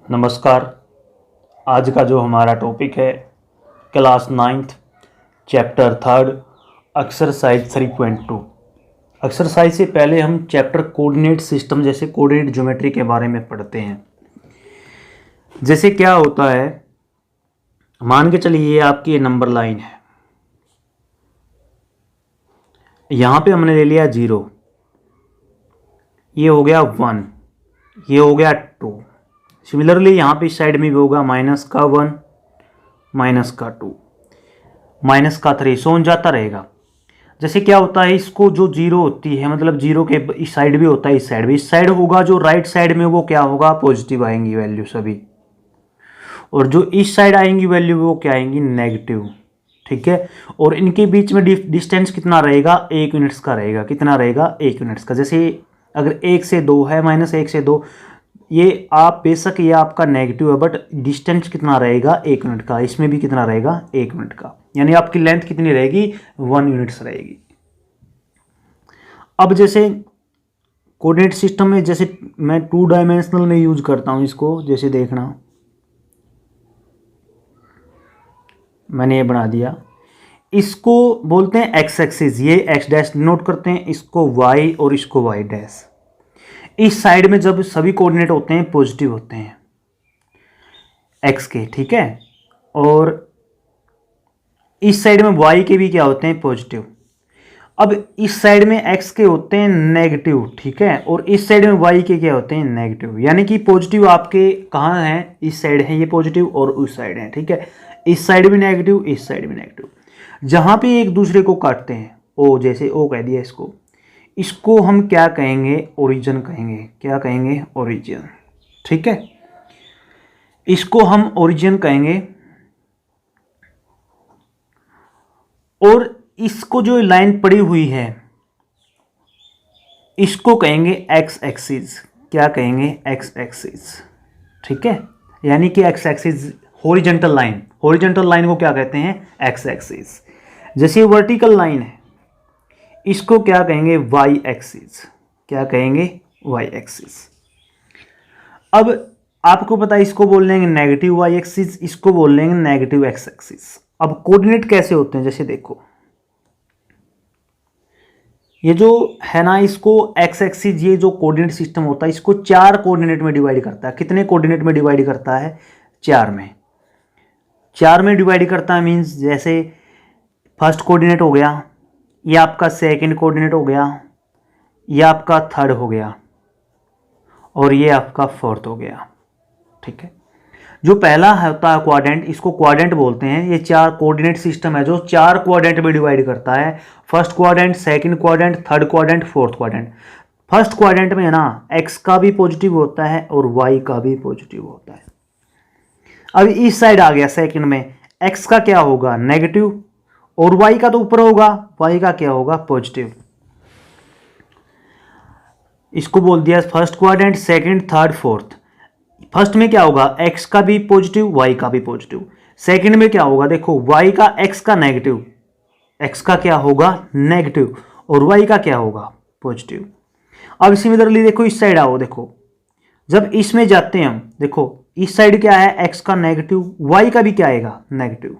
नमस्कार। आज का जो हमारा टॉपिक है class 9th chapter 3 exercise 3.2। Exercise से पहले हम चैप्टर कोऑर्डिनेट सिस्टम जैसे कोऑर्डिनेट ज्योमेट्री के बारे में पढ़ते हैं। जैसे क्या होता है, मान के चलिए ये आपकी नंबर लाइन है, यहाँ पे हमने ले लिया 0, ये हो गया 1, ये हो गया 2। सिमिलरली यहाँ पे इस साइड में भी होगा माइनस का 1, माइनस का 2, माइनस का 3, सोन जाता रहेगा। जैसे क्या होता है, इसको जो 0 होती है मतलब 0 के इस साइड भी होता है, इस साइड भी, इस साइड होगा जो राइट साइड में वो क्या होगा, पॉजिटिव आएंगी वैल्यू सभी, और जो इस साइड आएंगी वैल्यू वो क्या आएंगी, नेगेटिव। ठीक है, और इनके बीच में डिस्टेंस कितना रहेगा, 1 यूनिट्स का रहेगा। कितना रहेगा, 1 यूनिट्स का। जैसे अगर 1 से 2 है, -1 से 2, ये आप बेशक ये आपका नेगेटिव है, बट डिस्टेंस कितना रहेगा, 1 यूनिट का। इसमें भी कितना रहेगा, 1 यूनिट का, यानी आपकी लेंथ कितनी रहेगी, 1 यूनिट्स रहेगी। अब जैसे कोऑर्डिनेट सिस्टम में जैसे मैं 2 डायमेंशनल में यूज करता हूँ इसको, जैसे देखना मैंने ये बना दिया, इसको बोलते हैं एक्स एक्सिस, ये एक्स डैश नोट करते हैं, इसको वाई और इसको वाई डैश। इस साइड में जब सभी कोऑर्डिनेट होते हैं पॉजिटिव होते हैं एक्स के, ठीक है, और इस साइड में वाई के भी क्या होते हैं, पॉजिटिव। अब इस साइड में एक्स के होते हैं नेगेटिव, ठीक है, और इस साइड में वाई के क्या होते हैं, नेगेटिव। यानी कि पॉजिटिव आपके कहाँ हैं, इस साइड है ये पॉजिटिव और उस साइड है, ठीक है, इस साइड भी नेगेटिव, इस साइड भी नेगेटिव। जहाँ पे एक दूसरे को काटते हैं, ओ जैसे ओ कह दिया इसको, इसको हम क्या कहेंगे, ओरिजिन कहेंगे। क्या कहेंगे, ओरिजिन। ठीक है, इसको हम ओरिजिन कहेंगे, और इसको जो लाइन पड़ी हुई है इसको कहेंगे एक्स एक्सिस। क्या कहेंगे, एक्स एक्सिस। ठीक है, यानी कि x axis horizontal line, horizontal line को क्या कहते हैं, एक्स एक्सिस। जैसे वर्टिकल लाइन है इसको क्या कहेंगे, वाई एक्सिस। क्या कहेंगे, वाई एक्सिस। अब आपको पता है इसको बोल लेंगे नेगेटिव वाई एक्सिस, इसको बोल लेंगे नेगेटिव एक्स एक्सिस। अब कोऑर्डिनेट कैसे होते हैं, जैसे देखो ये जो है ना, इसको एक्स एक्सिस, ये जो कोऑर्डिनेट सिस्टम होता है इसको 4 कोऑर्डिनेट में डिवाइड करता है। कितने कोऑर्डिनेट में डिवाइड करता है, 4 में। 4 में डिवाइड करता है मीन्स जैसे फर्स्ट कोऑर्डिनेट हो गया, ये आपका सेकंड कोऑर्डिनेट हो गया, ये आपका थर्ड हो गया, और ये आपका फोर्थ हो गया। ठीक है, जो पहला होता है क्वाड्रेंट, इसको क्वाड्रेंट बोलते हैं। ये 4 कोऑर्डिनेट सिस्टम है जो 4 क्वाड्रेंट में डिवाइड करता है। First quadrant, second quadrant, third quadrant, fourth quadrant. First quadrant में है ना, एक्स का भी पॉजिटिव होता है और वाई का भी पॉजिटिव होता है। अब इस साइड आ गया सेकंड में, एक्स का क्या होगा, नेगेटिव, और वाई का तो ऊपर होगा, वाई का क्या होगा, पॉजिटिव। इसको बोल दिया first quadrant, second, third, fourth. First में क्या होगा, एक्स का भी पॉजिटिव, वाई का भी पॉजिटिव। सेकंड में क्या होगा, देखो वाई का एक्स का नेगेटिव, एक्स का क्या होगा, नेगेटिव, और वाई का क्या होगा, पॉजिटिव। अब सिमिलरली देखो इस साइड आओ, देखो जब इसमें जाते हैं हम, देखो इस साइड क्या है, एक्स का नेगेटिव, वाई का भी क्या आएगा, नेगेटिव।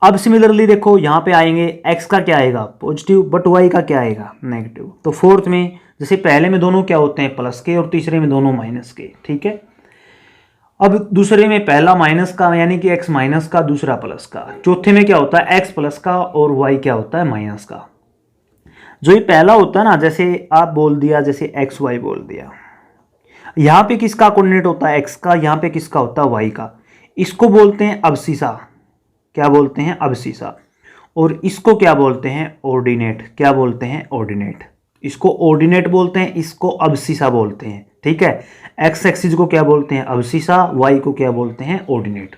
अब सिमिलरली देखो यहाँ पे आएंगे, एक्स का क्या आएगा, पॉजिटिव, बट वाई का क्या आएगा, नेगेटिव। तो फोर्थ में जैसे पहले में दोनों क्या होते हैं, प्लस के, और तीसरे में दोनों माइनस के। ठीक है, अब दूसरे में पहला माइनस का यानी कि एक्स माइनस का, दूसरा प्लस का। चौथे में क्या होता है, एक्स प्लस का और वाई क्या होता है, माइनस का। जो ये पहला होता है ना, जैसे आप बोल दिया, जैसे एक्स वाई बोल दिया, यहाँ पे किसका कोऑर्डिनेट होता है, एक्स का, यहाँ पे किसका होता है, वाई का। इसको बोलते हैं अबसिसा। क्या बोलते हैं, अबसिसा। और इसको क्या बोलते हैं, ऑर्डिनेट। क्या बोलते हैं, ऑर्डिनेट। इसको ऑर्डिनेट बोलते हैं, इसको अबसिसा बोलते हैं। ठीक है, एक्स एक्सिस को क्या बोलते हैं, अबसिसा, वाई को क्या बोलते हैं, ऑर्डिनेट।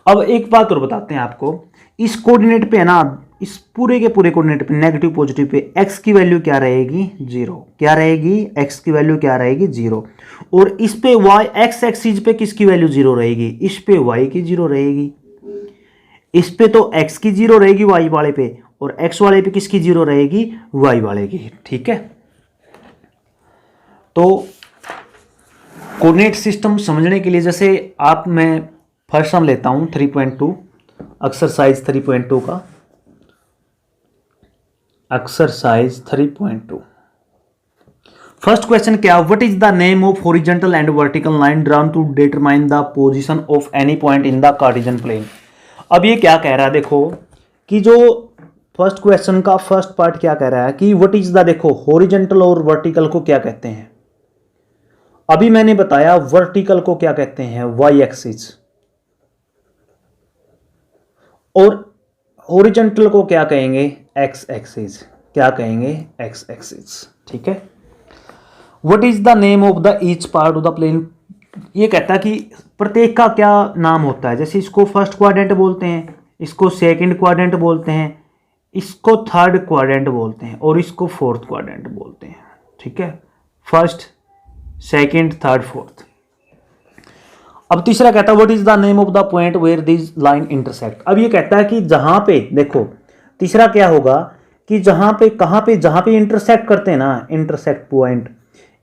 अब एक बात और बताते हैं आपको, इस कोऑर्डिनेट पे है ना, इस पूरे के पूरे कोऑर्डिनेट पे नेगेटिव पॉजिटिव पे एक्स की वैल्यू क्या रहेगी, 0। क्या रहेगी, एक्स की वैल्यू क्या रहेगी, 0। और इस पे वाई, एक्स एक्सिस पे किसकी वैल्यू 0 रहेगी, इस पे वाई की 0 रहेगी। इस पे तो x की 0 रहेगी y वाले पे, और x वाले पे किसकी 0 रहेगी, y वाले की। ठीक है, तो कोऑर्डिनेट सिस्टम समझने के लिए जैसे मैं फर्स्ट सम लेता हूं 3.2 एक्सरसाइज 3.2 का एक्सरसाइज 3.2 फर्स्ट क्वेश्चन क्या, what is the name of horizontal and vertical line drawn to determine the position of any point in the Cartesian plane. अब ये क्या कह रहा है, देखो कि जो फर्स्ट क्वेश्चन का फर्स्ट पार्ट क्या कह रहा है कि व्हाट इज द, देखो हॉरिजॉन्टल और वर्टिकल को क्या कहते हैं। अभी मैंने बताया वर्टिकल को क्या कहते हैं, वाई एक्सिस, और हॉरिजॉन्टल को क्या कहेंगे, एक्स एक्सिस। क्या कहेंगे, एक्स एक्सिस। ठीक है। What is the name of the each part of the plane, ये कहता है कि प्रत्येक का क्या नाम होता है। जैसे इसको फर्स्ट क्वाड्रेंट बोलते हैं, इसको सेकंड क्वाड्रेंट बोलते हैं, इसको थर्ड क्वाड्रेंट बोलते हैं, और इसको फोर्थ क्वाड्रेंट बोलते हैं। ठीक है, फर्स्ट सेकंड थर्ड फोर्थ। अब तीसरा कहता है what is the name of the point where this line intersect. अब ये कहता है कि जहां पे, देखो तीसरा क्या होगा कि जहां पे, कहां पे, जहां पे इंटरसेक्ट करते हैं ना, इंटरसेक्ट पॉइंट,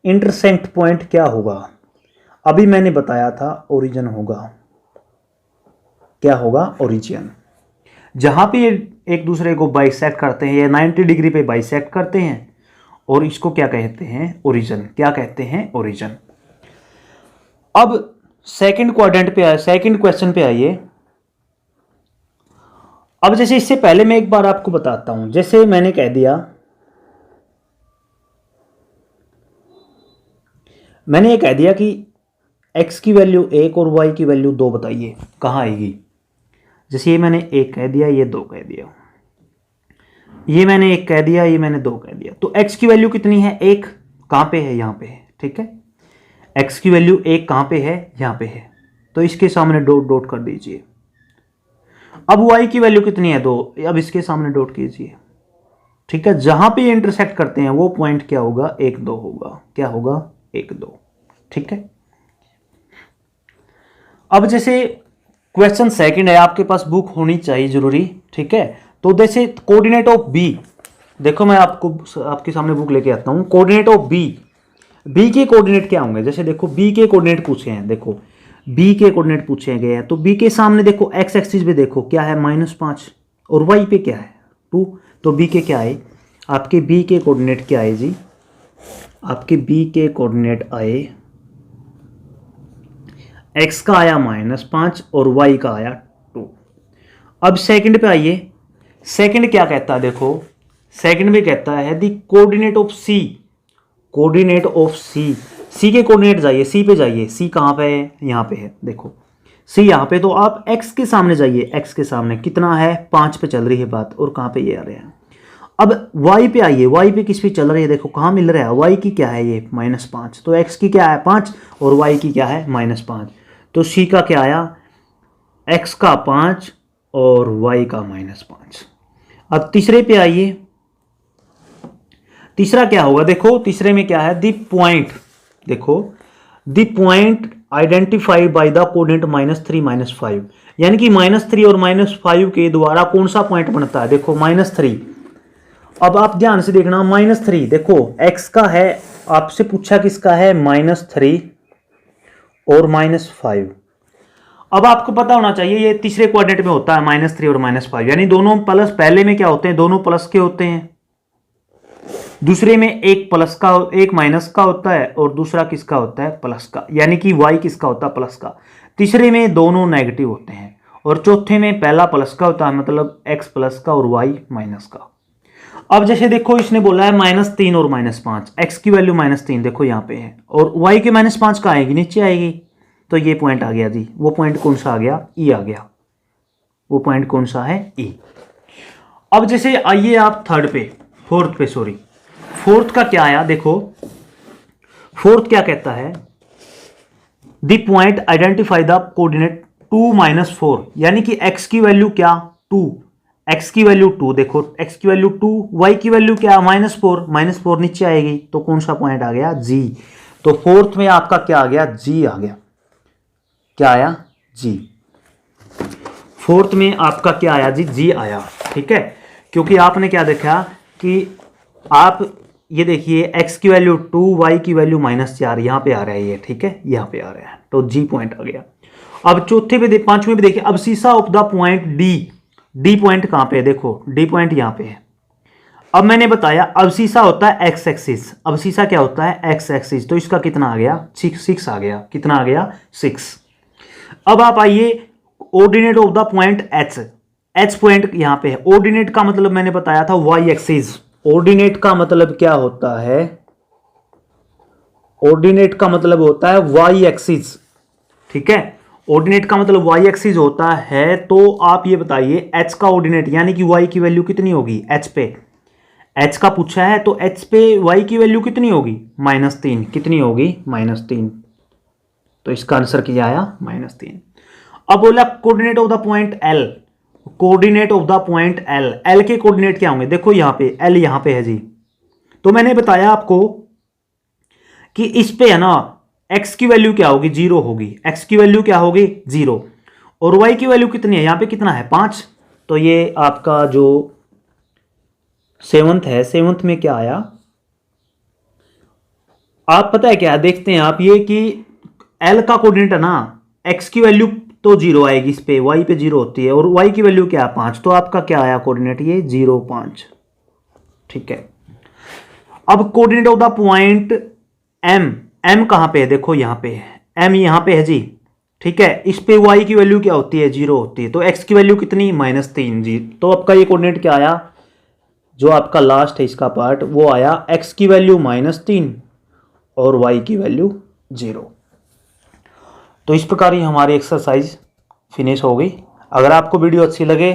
इंटरसेक्ट पॉइंट क्या होगा, अभी मैंने बताया था ओरिजिन होगा। क्या होगा, ओरिजिन। जहां पे एक दूसरे को बाइसेक्ट करते हैं या 90 डिग्री पे बाइसेक्ट करते हैं, और इसको क्या कहते हैं, ओरिजिन। क्या कहते हैं, ओरिजिन। अब सेकंड क्वाड्रेंट पे आए, सेकंड क्वेश्चन पे आइए। अब जैसे इससे पहले मैं एक बार आपको बताता हूं, जैसे मैंने कह दिया, मैंने ये कह दिया कि x की वैल्यू 1 और y की वैल्यू 2 बताइए कहां आएगी। जैसे ये मैंने 1 कह दिया, ये 2 कह दिया, ये मैंने 1 कह दिया, ये मैंने 2 कह दिया, तो x की वैल्यू कितनी है, 1 कहां पे है, यहां पे है। ठीक है, x की वैल्यू 1 कहां पे है, यहां पे है, तो इसके सामने डॉट डॉट कर दीजिए। अब y की वैल्यू कितनी है, 2, अब इसके सामने डॉट कीजिए। ठीक है, जहां पे इंटरसेक्ट करते हैं वो पॉइंट क्या होगा, 1 2 होगा। क्या होगा, 1 2। ठीक है। अब जैसे क्वेश्चन सेकंड है, आपके पास बुक होनी चाहिए जरूरी। ठीक है, तो जैसे कोऑर्डिनेट ऑफ बी, देखो मैं आपके सामने बुक लेके आता हूं। कोऑर्डिनेट ऑफ बी, बी के कोऑर्डिनेट क्या होंगे, जैसे देखो बी के कोऑर्डिनेट पूछे हैं, देखो बी के कोऑर्डिनेट पूछे गए हैं, तो बी के सामने देखो एक्स एक्सिस पे देखो क्या है, -5, और वाई पे क्या है, 2। तो बी के क्या है, आपके बी के कोऑर्डिनेट क्या है जी, आपके बी के कोऑर्डिनेट आए, x का आया -5 और y का आया 2। अब सेकंड पे आइए, सेकंड क्या कहता है, देखो सेकंड में कहता है the coordinate of c, coordinate of c, c के कोऑर्डिनेट जाइए, c पे जाइए, c कहाँ पे है, यहाँ पे है, देखो c यहाँ पे, तो आप x के सामने जाइए, x के सामने कितना है, 5 पे चल रही है बात, और कहाँ पे ये आ रहे हैं। अब y पे आइए, y पे किस पे चल रही है, देखो कहाँ मिल रहा है, y की क्या है, ये -5, तो x की क्या है 5 और y की क्या है -5, तो c का क्या आया, x का 5 और y का -5। अब तीसरे पे आइए, तीसरा क्या होगा, देखो तीसरे में क्या है, दी पॉइंट, देखो the point identify by the coordinate -3 -5, यानी कि -3 और -5 के द्वारा कौन सा पॉइंट बनता है, देखो -3। अब आप ध्यान से देखना, -3 देखो x का है, आपसे पूछा किसका है, -3 और -5। अब आपको पता होना चाहिए ये तीसरे क्वाड्रेंट में होता है -3 और -5, यानी दोनों प्लस, पहले में क्या होते हैं, दोनों प्लस के होते हैं, दूसरे में एक प्लस का, एक माइनस का होता है, और दूसरा किसका होता है, प्लस का, यानी कि y किसका होता है, प्लस का। तीसरे में दोनों नेगेटिव होते हैं, और चौथे में पहला प्लस का होता है, मतलब x प्लस का और y माइनस का। अब जैसे देखो इसने बोला है -3 और -5, x की वैल्यू -3 देखो यहाँ पे है, और y के -5 का आएगी, नीचे आएगी, तो ये पॉइंट आ गया जी। वो पॉइंट कौन सा आ गया, ई आ गया। वो पॉइंट कौन सा है, ई। अब जैसे आइए आप फोर्थ पे सॉरी, फोर्थ का क्या आया, देखो फोर्थ क्या कहता है, the point identify the coordinate 2 - 4, यानी कि x की वैल्यू क्या, 2, x की वैल्यू 2, देखो x की वैल्यू 2, y की वैल्यू क्या, -4 नीचे आएगी, तो कौन सा पॉइंट आ गया, g। तो फोर्थ में आपका क्या आ गया, g आ गया। क्या आया, g। फोर्थ में आपका क्या आया जी, g आया। ठीक है, क्योंकि आपने क्या देखा कि आप ये देखिए x की वैल्यू 2, y की वैल्यू -4, यहाँ पे आ रहा है ये, ठीक है, यहाँ पे आ रहा है, तो जी पॉइंट आ गया। अब चौथे पे पांचवें पे देखिए, abscissa of the point D, D point कहाँ पे है, देखो डी पॉइंट यहाँ पे है। अब मैंने बताया अब्सिसा होता है एक्स एक्सिस, अब्सिसा क्या होता है एक्स एक्सिस, तो इसका कितना आ गया 6 आ गया, कितना आ गया 6। अब आप आइए ordinate of the point H, H point यहां पे है। ऑर्डिनेट का मतलब मैंने बताया था वाई एक्सिस, ऑर्डिनेट का मतलब क्या होता है, ऑर्डिनेट का मतलब होता है वाई एक्सिस, ठीक है, ऑर्डिनेट का मतलब वाई एक्सिस होता है। तो आप ये बताइए एच का ऑर्डिनेट यानी कि वाई की वैल्यू कितनी होगी एच पे, एच का पूछा है तो एच पे वाई की वैल्यू कितनी होगी -3, कितनी होगी -3, तो इसका आंसर क्या आया -3। अब बोला coordinate of the point L, coordinate of the point L, L के कोऑर्डिनेट क्या होंगे, देखो यहां पे एल यहां पे है जी, तो मैंने बताया आपको कि इस पे है ना एक्स की वैल्यू क्या होगी 0 होगी, एक्स की वैल्यू क्या होगी 0, और वाई की वैल्यू कितनी है, यहां पे कितना है 5, तो ये आपका जो सेवंथ है, सेवंथ में क्या आया, आप पता है क्या देखते हैं आप, ये कि एल का कोऑर्डिनेट है ना, एक्स की वैल्यू तो 0 आएगी इस पे, वाई पे 0 होती है, और वाई की वैल्यू क्या है 5, तो आपका क्या आया कोऑर्डिनेट ये 0 5, ठीक है। अब coordinate of the point M, M कहां पे है, देखो यहां पे है, एम यहां पे है जी, ठीक है, इस पे वाई की वैल्यू क्या होती है 0 होती है, तो एक्स की वैल्यू कितनी -3 जी, तो आपका ये कोऑर्डिनेट क्या आया, जो आपका लास्ट है इसका पार्ट वो आया x की वैल्यू -3 और y की वैल्यू 0। तो इस प्रकार ही हमारी एक्सरसाइज फिनिश हो गई। अगर आपको वीडियो अच्छी लगे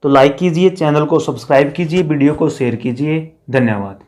तो लाइक कीजिए, चैनल को सब्सक्राइब कीजिए, वीडियो को शेयर कीजिए। धन्यवाद।